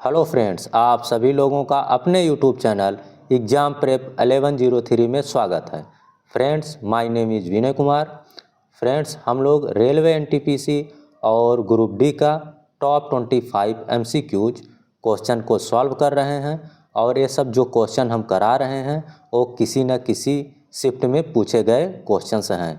Hello friends, आप सभी लोगों का अपने यूट्यूब चैनल एग्ज़ाम प्रेप 1103 में स्वागत है। Friends, my name is Vinay Kumar. Friends, हम लोग रेलवे एनटीपीसी और ग्रुप डी का टॉप 25 एमसीक्यूज क्वेश्चन को सॉल्व कर रहे हैं और ये सब जो क्वेश्चन हम करा रहे हैं वो किसी न किसी शिफ्ट में पूछे गए क्वेश्चंस हैं।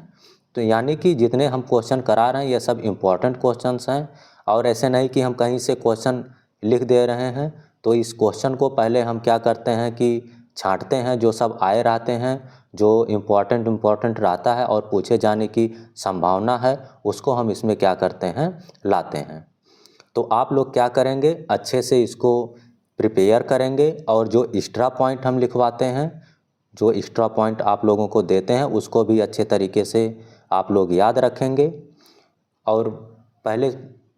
तो यानी कि जितने हम क्वेश्चन करा रहे हैं ये सब इम्पोर्टेंट क्वेश्चंस हैं और ऐसे नहीं कि हम कहीं से क्वेश्चन लिख दे रहे हैं। तो इस क्वेश्चन को पहले हम क्या करते हैं कि छांटते हैं, जो सब आए रहते हैं, जो इम्पोर्टेंट रहता है और पूछे जाने की संभावना है उसको हम इसमें क्या करते हैं, लाते हैं। तो आप लोग क्या करेंगे, अच्छे से इसको प्रिपेयर करेंगे और जो एक्स्ट्रा पॉइंट हम लिखवाते हैं, जो एक्स्ट्रा पॉइंट आप लोगों को देते हैं उसको भी अच्छे तरीके से आप लोग याद रखेंगे। और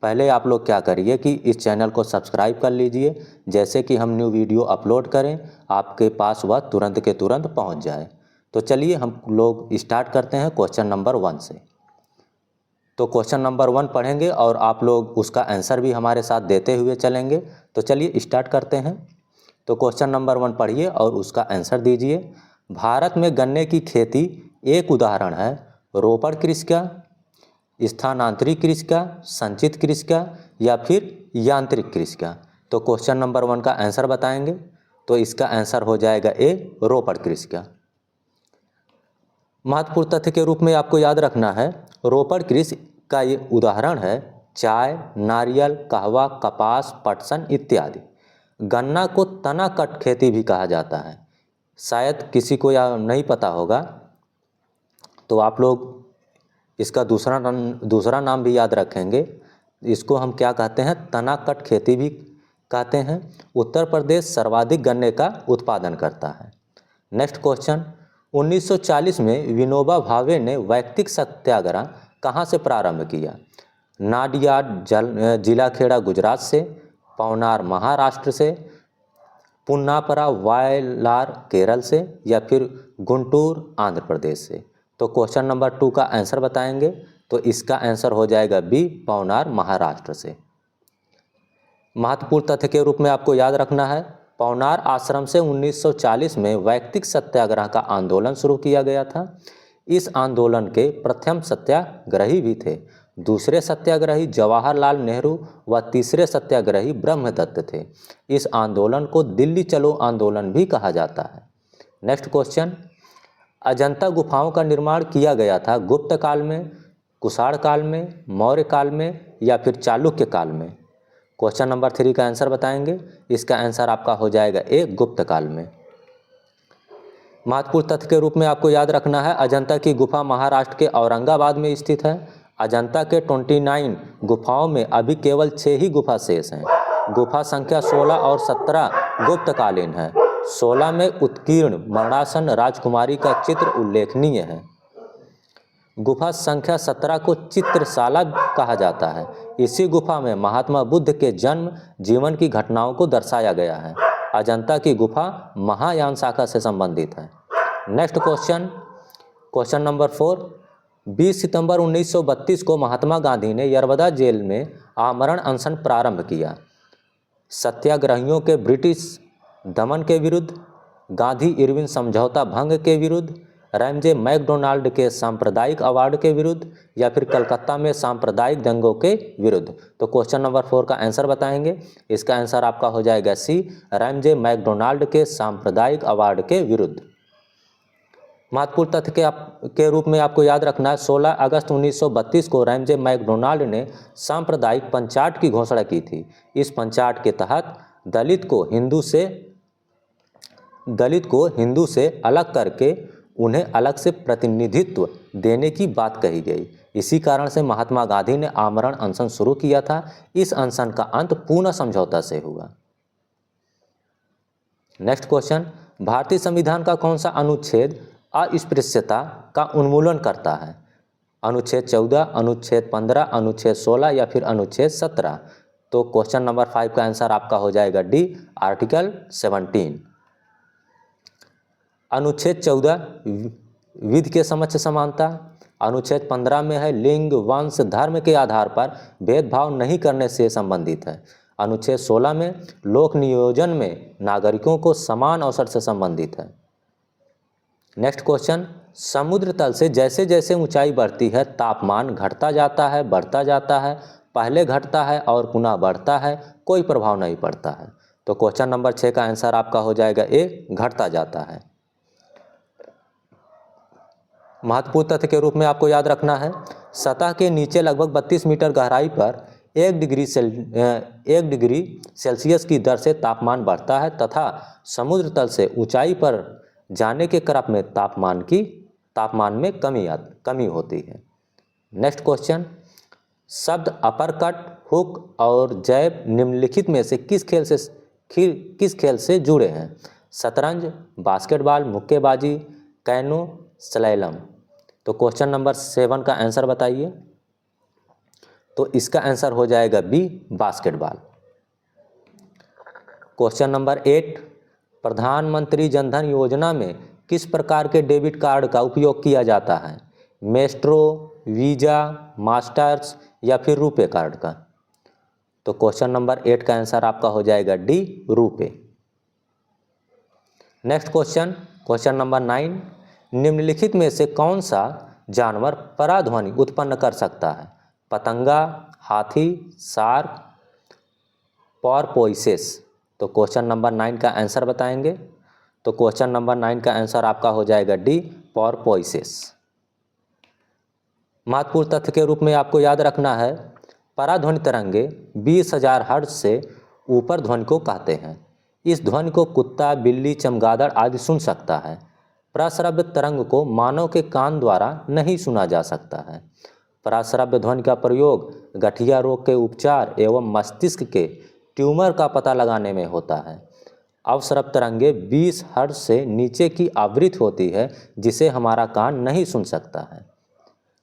पहले आप लोग क्या करिए कि इस चैनल को सब्सक्राइब कर लीजिए, जैसे कि हम न्यू वीडियो अपलोड करें आपके पास वह तुरंत के तुरंत पहुंच जाए। तो चलिए हम लोग स्टार्ट करते हैं क्वेश्चन नंबर 1 से। तो क्वेश्चन नंबर 1 पढ़ेंगे और आप लोग उसका आंसर भी हमारे साथ देते हुए चलेंगे। तो चलिए स्टार्ट करते हैं। तो क्वेश्चन नंबर 1 पढ़िए और उसका आंसर दीजिए। भारत में गन्ने की खेती एक उदाहरण है रोपण कृषि का, स्थानांतरित कृषि का, संचित कृषि का या फिर यांत्रिक कृषि का। तो क्वेश्चन नंबर 1 का आंसर बताएंगे तो इसका आंसर हो जाएगा ए, रोपण कृषि का। महत्वपूर्ण तथ्य के रूप में आपको याद रखना है, रोपण कृषि का ये उदाहरण है चाय, नारियल, कहवा, कपास, पटसन इत्यादि। गन्ना को तना कट खेती भी कहा जाता है। शायद किसी को या नहीं पता होगा तो आप लोग इसका दूसरा नाम भी याद रखेंगे। इसको हम क्या कहते हैं, तना कट खेती भी कहते हैं। उत्तर प्रदेश सर्वाधिक गन्ने का उत्पादन करता है। नेक्स्ट क्वेश्चन, 1940 में विनोबा भावे ने वैयक्तिक सत्याग्रह कहाँ से प्रारंभ किया? नाडियाड जिलाखेड़ा गुजरात से, पवनार महाराष्ट्र से, पुन्नापरा वायलार केरल से या फिर गुंटूर आंध्र प्रदेश से। तो क्वेश्चन नंबर 2 का आंसर बताएंगे तो इसका आंसर हो जाएगा बी, पवनार महाराष्ट्र से। महत्वपूर्ण तथ्य के रूप में आपको याद रखना है, पवनार आश्रम से 1940 में वैयक्तिक सत्याग्रह का आंदोलन शुरू किया गया था। इस आंदोलन के प्रथम सत्याग्रही भी थे। दूसरे सत्याग्रही जवाहरलाल नेहरू व तीसरे सत्याग्रही ब्रह्मदत्त थे। इस आंदोलन को दिल्ली चलो आंदोलन भी कहा जाता है। नेक्स्ट क्वेश्चन, अजंता गुफाओं का निर्माण किया गया था गुप्त काल में, कुषाण काल में, मौर्य काल में या फिर चालुक्य काल में? क्वेश्चन नंबर 3 का आंसर बताएंगे। इसका आंसर आपका हो जाएगा ए, गुप्त काल में। महत्वपूर्ण तथ्य के रूप में आपको याद रखना है, अजंता की गुफा महाराष्ट्र के औरंगाबाद में स्थित है। अजंता के 29 गुफाओं में अभी केवल 6 ही गुफा शेष हैं। गुफा संख्या 16 और 17 गुप्तकालीन है। 16 में उत्कीर्ण मरणासन राजकुमारी का चित्र उल्लेखनीय है। गुफा संख्या 17 को चित्रशाला कहा जाता है। इसी गुफा में महात्मा बुद्ध के जन्म जीवन की घटनाओं को दर्शाया गया है। अजंता की गुफा महायान शाखा से संबंधित है। नेक्स्ट क्वेश्चन, क्वेश्चन नंबर 4, 20 सितंबर 1932 को महात्मा गांधी ने यरवदा जेल में आमरण अनशन प्रारंभ किया। सत्याग्रहियों के ब्रिटिश दमन के विरुद्ध, गांधी इरविन समझौता भंग के विरुद्ध, रैमजे मैकडोनाल्ड के सांप्रदायिक अवार्ड के विरुद्ध या फिर कलकत्ता में सांप्रदायिक दंगों के विरुद्ध? तो क्वेश्चन नंबर 4 का आंसर बताएंगे। इसका आंसर आपका हो जाएगा सी, रैमजे मैकडोनाल्ड के सांप्रदायिक अवार्ड के विरुद्ध। महत्वपूर्ण तथ्य के रूप में आपको याद रखना है, 16 अगस्त 1932 को रैमजे मैकडोनाल्ड ने सांप्रदायिक पंचाट की घोषणा की थी। इस पंचाट के तहत दलित को हिंदू से अलग करके उन्हें अलग से प्रतिनिधित्व देने की बात कही गई। इसी कारण से महात्मा गांधी ने आमरण अनशन शुरू किया था। इस अनशन का अंत पूर्ण समझौता से हुआ। नेक्स्ट क्वेश्चन, भारतीय संविधान का कौन सा अनुच्छेद अस्पृश्यता का उन्मूलन करता है? अनुच्छेद 14, अनुच्छेद 15, अनुच्छेद 16 या फिर अनुच्छेद 17? तो क्वेश्चन नंबर 5 का आंसर आपका हो जाएगा डी, आर्टिकल 17। अनुच्छेद 14 विधि के समक्ष समानता, अनुच्छेद 15 में है लिंग, वंश, धर्म के आधार पर भेदभाव नहीं करने से संबंधित है। अनुच्छेद 16 में लोक नियोजन में नागरिकों को समान अवसर से संबंधित है। नेक्स्ट क्वेश्चन, समुद्र तल से जैसे जैसे ऊंचाई बढ़ती है तापमान घटता जाता है, बढ़ता जाता है, पहले घटता है और पुनः बढ़ता है, कोई प्रभाव नहीं पड़ता है। तो क्वेश्चन नंबर 6 का आंसर आपका हो जाएगा ए, घटता जाता है। महत्वपूर्ण तथ्य के रूप में आपको याद रखना है, सतह के नीचे लगभग 32 मीटर गहराई पर 1 डिग्री सेल्सियस की दर से तापमान बढ़ता है तथा समुद्र तल से ऊंचाई पर जाने के क्रम में तापमान में कमी होती है। नेक्स्ट क्वेश्चन, शब्द अपरकट, हुक और जैब निम्नलिखित में से किस खेल से जुड़े हैं? शतरंज, बास्केटबॉल, मुक्केबाजी, कैनो, स्लैलम। तो क्वेश्चन नंबर 7 का आंसर बताइए। तो इसका आंसर हो जाएगा बी, बास्केटबॉल। क्वेश्चन नंबर 8, प्रधानमंत्री जनधन योजना में किस प्रकार के डेबिट कार्ड का उपयोग किया जाता है? मेस्ट्रो, वीजा, मास्टर्स या फिर रुपे कार्ड का? तो क्वेश्चन नंबर 8 का आंसर आपका हो जाएगा D, RuPay. Next question number 9, निम्नलिखित में से कौन सा जानवर पराध्वनि उत्पन्न कर सकता है? पतंगा, हाथी, शार्क, पोरपोइसेस। तो क्वेश्चन नंबर 9 का आंसर बताएंगे। तो क्वेश्चन नंबर 9 का आंसर आपका हो जाएगा डी, पोरपोइसेस। महत्वपूर्ण तथ्य के रूप में आपको याद रखना है, पराध्वनि तरंगे 20,000 हर्ट्ज से ऊपर ध्वनि को कहते हैं। इस ध्वनि को कुत्ता, बिल्ली, चमगादड़ आदि सुन सकता है। प्रश्रव्य तरंग को मानव के कान द्वारा नहीं सुना जा सकता है। प्रश्रव्य ध्वनि का प्रयोग गठिया रोग के उपचार एवं मस्तिष्क के ट्यूमर का पता लगाने में होता है। अवश्रव्य तरंगे 20 हर्ट्ज से नीचे की आवृत्ति होती है जिसे हमारा कान नहीं सुन सकता है।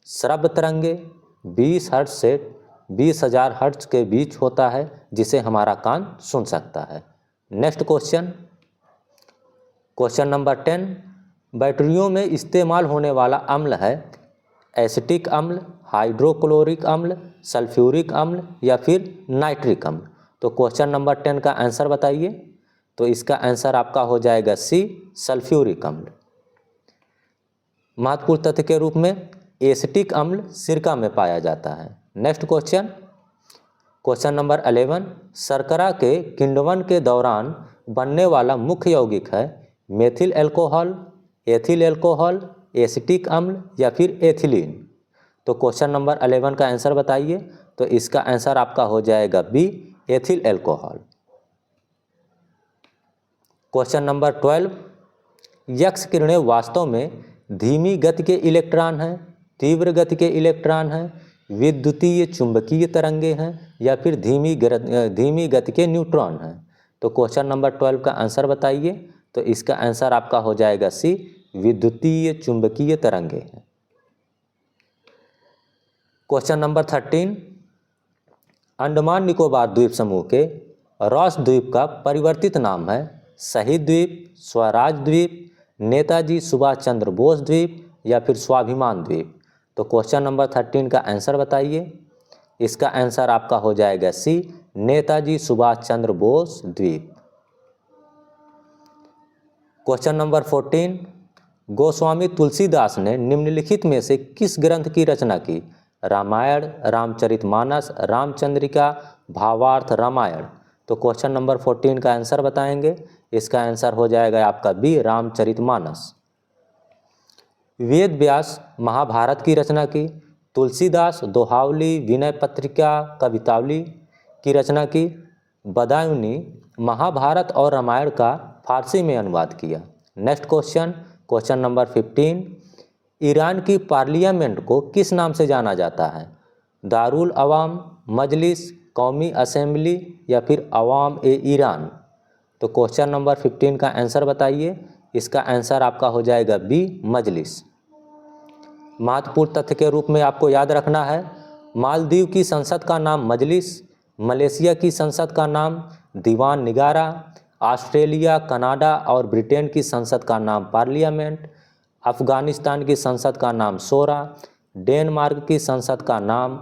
श्रव्य तरंगे 20 हर्ट्ज से 20,000 हर्ट्ज के बीच होता है जिसे हमारा कान सुन सकता है। नेक्स्ट क्वेश्चन नंबर 10, बैटरियों में इस्तेमाल होने वाला अम्ल है एसिटिक अम्ल, हाइड्रोक्लोरिक अम्ल, सल्फ्यूरिक अम्ल या फिर नाइट्रिक अम्ल। तो क्वेश्चन नंबर 10 का आंसर बताइए। तो इसका आंसर आपका हो जाएगा सी, सल्फ्यूरिक अम्ल। महत्वपूर्ण तथ्य के रूप में एसिटिक अम्ल सिरका में पाया जाता है। नेक्स्ट क्वेश्चन नंबर 11, शर्करा के किण्वन के दौरान बनने वाला मुख्य यौगिक है methyl alcohol, ethyl alcohol, acetic अम्ल या फिर एथिलीन। तो क्वेश्चन नंबर 11 का आंसर बताइए। तो इसका आंसर आपका हो जाएगा B, ethyl alcohol. Question number 12, X किरणें वास्तव में धीमी गति के इलेक्ट्रॉन हैं, तीव्र गति के इलेक्ट्रॉन हैं, विद्युतीय चुंबकीय तरंगे हैं या फिर धीमी गति के न्यूट्रॉन हैं? तो क्वेश्चन नंबर 12 का आंसर बताइए। तो इसका आंसर आपका हो जाएगा सी, विद्युतीय चुंबकीय तरंगे हैं। क्वेश्चन नंबर 13, अंडमान निकोबार द्वीप समूह के रॉस द्वीप का परिवर्तित नाम है शहीद द्वीप, स्वराज द्वीप, नेताजी सुभाष चंद्र बोस द्वीप या फिर स्वाभिमान द्वीप? तो क्वेश्चन नंबर 13 का आंसर बताइए। इसका आंसर आपका हो जाएगा सी, नेताजी सुभाष चंद्र बोस द्वीप। क्वेश्चन नंबर 14, गोस्वामी तुलसीदास ने निम्नलिखित में से किस ग्रंथ की रचना की? रामायण, रामचरितमानस, रामचंद्रिका, भावार्थ रामायण? तो क्वेश्चन नंबर 14 का आंसर बताएंगे। इसका आंसर हो जाएगा आपका बी, रामचरितमानस। वेद व्यास महाभारत की रचना की, तुलसीदास दोहावली, विनय पत्रिका, कवितावली की रचना की, बदायूंनी महाभारत और रामायण का फारसी में अनुवाद किया। नेक्स्ट क्वेश्चन नंबर 15, ईरान की पार्लियामेंट को किस नाम से जाना जाता है? दारुल अवाम, मजलिस, कौमी असेंबली या फिर अवाम ए ईरान? तो क्वेश्चन नंबर 15 का आंसर बताइए। इसका आंसर आपका हो जाएगा बी, मजलिस। महत्वपूर्ण तथ्य के रूप में आपको याद रखना है, मालदीव की संसद का नाम मजलिस, मलेशिया की संसद का नाम दीवान निगारा, ऑस्ट्रेलिया, कनाडा और ब्रिटेन की संसद का नाम पार्लियामेंट, अफगानिस्तान की संसद का नाम शोरा, डेनमार्क की संसद का नाम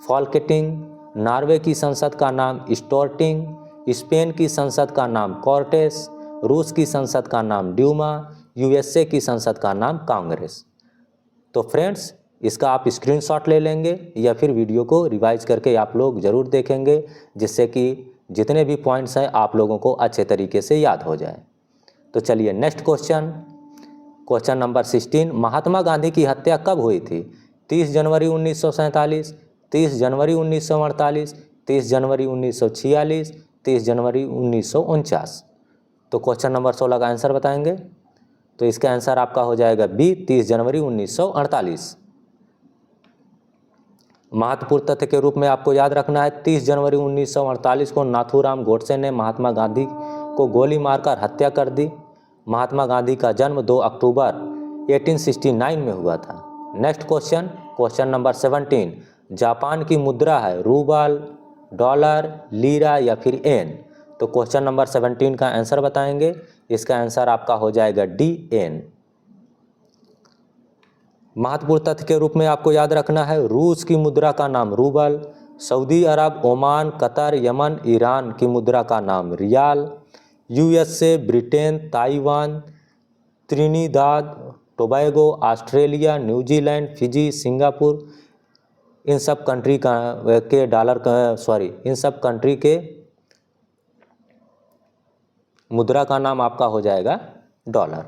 फॉल्केटिंग, नॉर्वे की संसद का नाम स्टोर्टिंग, स्पेन की संसद का नाम कॉर्टेस, रूस की संसद का नाम ड्यूमा, यूएसए की संसद का नाम कांग्रेस। तो फ्रेंड्स, इसका आप स्क्रीनशॉट ले लेंगे या फिर वीडियो को रिवाइज करके आप लोग ज़रूर देखेंगे, जिससे कि जितने भी पॉइंट्स हैं आप लोगों को अच्छे तरीके से याद हो जाए। तो चलिए next question, question number 16, Mahatma Gandhi की हत्या कब हुई थी? 30 जनवरी 1947, 30 जनवरी 1948, 30 जनवरी 1946, 30 जनवरी 1949। तो क्वेश्चन नंबर 16 का आंसर बताएंगे। तो इसका आंसर आपका हो जाएगा बी, 30 जनवरी 1948। महत्वपूर्ण तथ्य के रूप में आपको याद रखना है, 30 जनवरी 1948 को नाथूराम गोडसे ने महात्मा गांधी को गोली मारकर हत्या कर दी। महात्मा गांधी का जन्म 2 अक्टूबर 1869 में हुआ था। Next question, question number 17, Japan की मुद्रा है रूबल, डॉलर, लीरा या फिर येन? तो क्वेश्चन नंबर 17 का आंसर बताएंगे। इसका आंसर आपका हो जाएगा डी, येन। महत्वपूर्ण तथ्य के रूप में आपको याद रखना है, रूस की मुद्रा का नाम rouble, Saudi Arab, Oman, Qatar, Yemen, Iran की मुद्रा का नाम riyal, USA, Britain, Taiwan, Trinidad Tobago, Australia, New Zealand, Fiji, Singapore, इन सब कंट्री के डॉलर का इन सब कंट्री के मुद्रा का नाम आपका हो जाएगा डॉलर।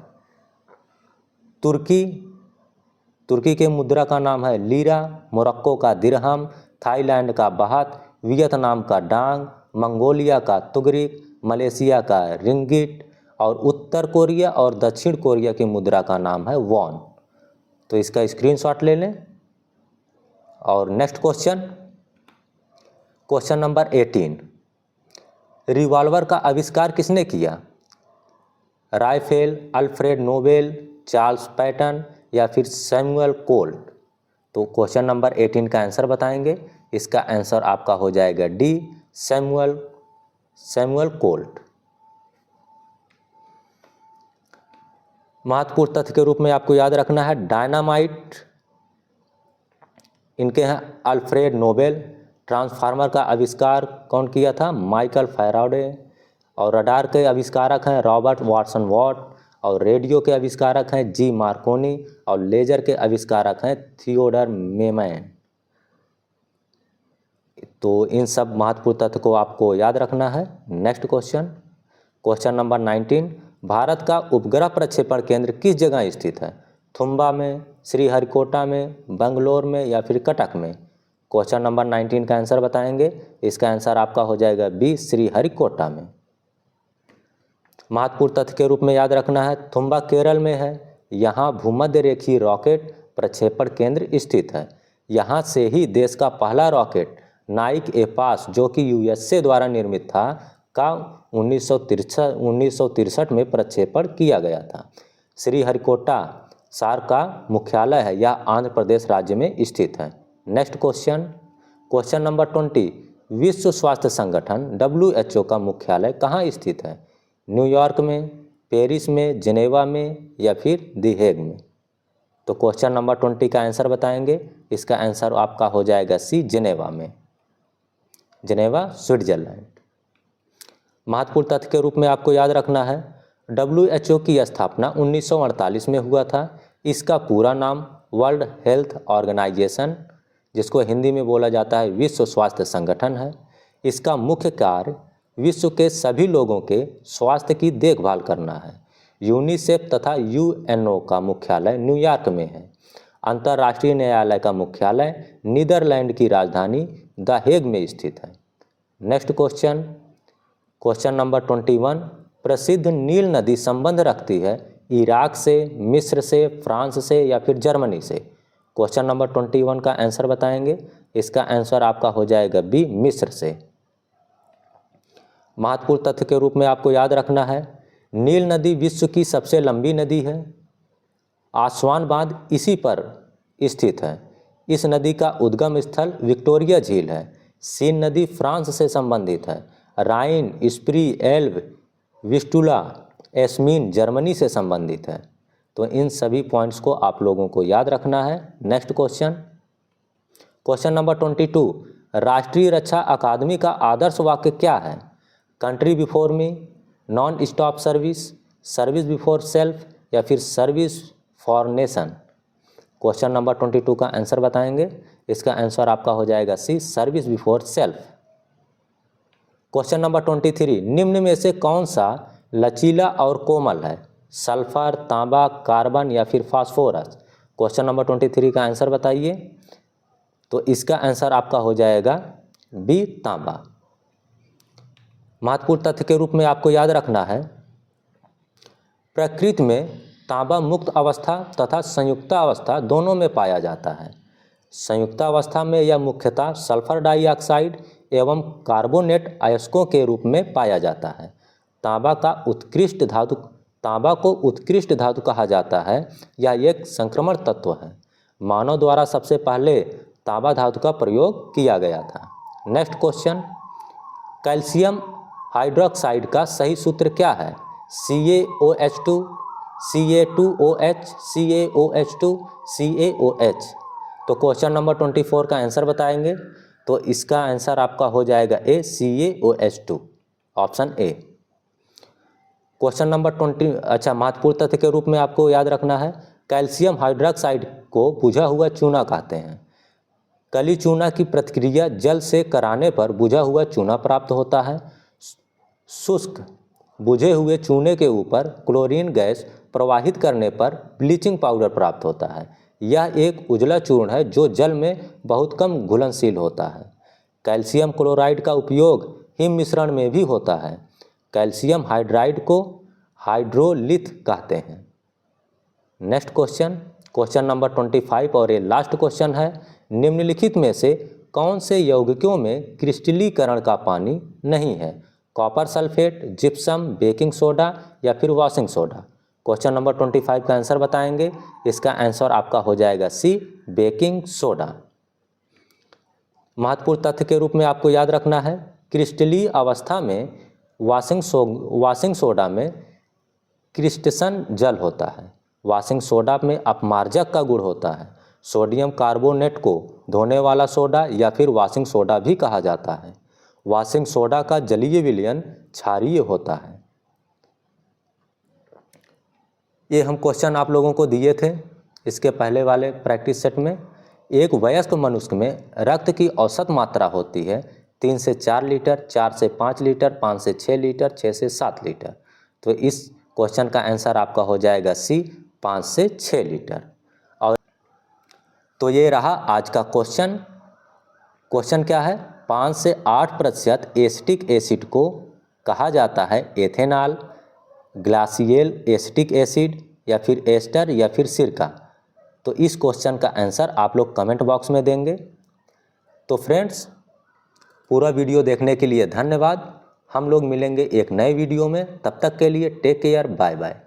तुर्की के मुद्रा का नाम है लीरा, मोरक्को का दिरहम, थाईलैंड का बाहत, वियतनाम का डांग, मंगोलिया का तुगरिक, मलेशिया का रिंगिट और उत्तर कोरिया और दक्षिण कोरिया की मुद्रा का नाम है वॉन। तो इसका स्क्रीनशॉट ले लें। और next question, question number 18, revolver का आविष्कार किसने किया? राइफेल, अल्फ्रेड नोबेल, चार्ल्स पैटन या फिर सैमुअल कोल्ट? तो क्वेश्चन नंबर 18 का आंसर बताएंगे। इसका आंसर आपका हो जाएगा डी, सैमुअल कोल्ट। महत्वपूर्ण तथ्य के रूप में आपको याद रखना है, डायनामाइट इनके हैं अल्फ्रेड नोबेल, ट्रांसफार्मर का आविष्कार कौन किया था? माइकल फैराडे, और रडार के आविष्कारक हैं रॉबर्ट वाटसन वॉट, और रेडियो के आविष्कारक हैं जी मार्कोनी, और लेजर के आविष्कारक हैं थियोडर मेमैन। तो इन सब महत्वपूर्ण तथ्य को आपको याद रखना है। Next question, question number 19, Bharat का उपग्रह प्रक्षेपण केंद्र किस जगह स्थित है? थुम्बा में, श्रीहरिकोटा में, बंगलोर में या फिर कटक में? क्वेश्चन नंबर 19 का आंसर बताएंगे। इसका आंसर आपका हो जाएगा बी, श्रीहरिकोटा में। महत्वपूर्ण तथ्य के रूप में याद रखना है, थुम्बा केरल में है। यहाँ भूमध्य रेखीय रॉकेट प्रक्षेपण केंद्र स्थित है। यहाँ से ही देश का पहला रॉकेट नाइक एपास, जो कि यूएसए द्वारा निर्मित था, का 1963 में प्रक्षेपण किया गया था। श्रीहरिकोटा सार्क का मुख्यालय है, यह आंध्र प्रदेश राज्य में स्थित है। नेक्स्ट क्वेश्चन, क्वेश्चन नंबर 20, विश्व स्वास्थ्य संगठन WHO का मुख्यालय कहाँ स्थित है? न्यूयॉर्क में, पेरिस में, जेनेवा में या फिर दी हेग में? तो क्वेश्चन नंबर 20 का आंसर बताएंगे। इसका आंसर आपका हो जाएगा सी, जेनेवा में, जेनेवा स्विट्जरलैंड। महत्वपूर्ण तथ्य के रूप में आपको याद रखना है, WHO की स्थापना 1948 में हुआ था। इसका पूरा नाम वर्ल्ड हेल्थ ऑर्गेनाइजेशन, जिसको हिंदी में बोला जाता है विश्व स्वास्थ्य संगठन है। इसका मुख्य कार्य विश्व के सभी लोगों के स्वास्थ्य की देखभाल करना है। यूनिसेफ तथा UNO का मुख्यालय न्यूयॉर्क में है। अंतर्राष्ट्रीय न्यायालय का मुख्यालय नीदरलैंड की राजधानी द हेग में स्थित है। नेक्स्ट क्वेश्चन, क्वेश्चन नंबर 21, प्रसिद्ध नील नदी संबंध रखती है इराक से, मिस्र से, फ्रांस से या फिर जर्मनी से? क्वेश्चन नंबर 21 का आंसर बताएंगे। इसका आंसर आपका हो जाएगा बी, मिस्र से। महत्वपूर्ण तथ्य के रूप में आपको याद रखना है, नील नदी विश्व की सबसे लंबी नदी है। आसवान बांध इसी पर स्थित है। इस नदी का उद्गम स्थल विक्टोरिया झील है। सीन नदी फ्रांस से संबंधित है। राइन, स्प्री, एल्ब, विस्टुला, एस्मीन जर्मनी से संबंधित है। तो इन सभी पॉइंट्स को आप लोगों को याद रखना है। नेक्स्ट क्वेश्चन, क्वेश्चन नंबर 22, राष्ट्रीय रक्षा अकादमी का आदर्श वाक्य क्या है? Country before me, non stop service, service before self या फिर service for nation. Question number 22 का आंसर बताएंगे। इसका आंसर आपका हो जाएगा C, service before self. Question number 23, निम्न में से कौन सा लचीला और कोमल है? सल्फर, तांबा, कार्बन या फिर फास्फोरस। क्वेश्चन नंबर 23 का आंसर बताइए। तो इसका आंसर आपका हो जाएगा बी, तांबा। महत्वपूर्ण तथ्य के रूप में आपको याद रखना है, प्रकृति में तांबा मुक्त अवस्था तथा संयुक्त अवस्था दोनों में पाया जाता है। संयुक्त अवस्था में यह मुख्यतः सल्फर डाइऑक्साइड एवं कार्बोनेट अयस्कों के रूप में पाया जाता है। तांबा को उत्कृष्ट धातु कहा जाता है। यह एक संक्रमण तत्व है। मानव द्वारा सबसे पहले तांबा धातु का प्रयोग किया गया था। नेक्स्ट क्वेश्चन, कैल्शियम हाइड्रोक्साइड का सही सूत्र क्या है? CaOH2, Ca2OH, CaOH2, CaOH। तो क्वेश्चन नंबर 24 का आंसर बताएंगे। तो इसका आंसर आपका हो जाएगा ए, CaOH2, option A. Question number 20, महत्वपूर्ण तथ्य के रूप में आपको याद रखना है, कैल्शियम हाइड्रोक्साइड को बुझा हुआ चूना कहते हैं। कली चूना की प्रतिक्रिया जल से कराने पर बुझा हुआ चूना प्राप्त होता है। शुष्क बुझे हुए चूने के ऊपर क्लोरीन गैस प्रवाहित करने पर ब्लीचिंग पाउडर प्राप्त होता है। यह एक उजला चूर्ण है जो जल में बहुत कम घुलनशील होता है। कैल्शियम क्लोराइड का उपयोग हिम मिश्रण में भी होता है। कैल्शियम हाइड्राइड को हाइड्रोलिथ कहते हैं। नेक्स्ट क्वेश्चन नंबर 25 और ये लास्ट क्वेश्चन है, निम्नलिखित में से कौन से यौगिकों में क्रिस्टलीकरण का पानी नहीं है? Copper sulphate, gypsum, baking soda या फिर वॉशिंग सोडा। क्वेश्चन नंबर 25 का आंसर बताएंगे। इसका आंसर आपका हो जाएगा सी, बेकिंग सोडा। महत्वपूर्ण तथ्य के रूप में आपको याद रखना है, क्रिस्टलीय अवस्था में वॉशिंग सोडा में क्रिस्टसन जल होता है। वॉशिंग सोडा में अपमार्जक का गुण होता है। सोडियम कार्बोनेट को धोने वाला सोडा या फिर वॉशिंग सोडा भी कहा जाता है। वॉशिंग सोडा का जलीय विलयन क्षारीय होता है। ये हम क्वेश्चन आप लोगों को दिए थे इसके पहले वाले प्रैक्टिस सेट में। एक वयस्क मनुष्य में रक्त की औसत मात्रा होती है 3 से 4 लीटर, 4 से 5 लीटर, 5 से 6 लीटर, 6 से 7 लीटर। तो इस क्वेश्चन का आंसर आपका हो जाएगा सी, 5 से 6 लीटर। और तो ये रहा आज का क्वेश्चन। क्वेश्चन क्या है? 5 से 8% एसिटिक एसिड को कहा जाता है एथेनॉल, ग्लासियल एसिटिक एसिड या फिर एस्टर या फिर सिरका। तो इस क्वेश्चन का आंसर आप लोग कमेंट बॉक्स में देंगे। तो फ्रेंड्स, पूरा वीडियो देखने के लिए धन्यवाद। हम लोग मिलेंगे एक नए वीडियो में। तब तक के लिए टेक केयर, बाय बाय।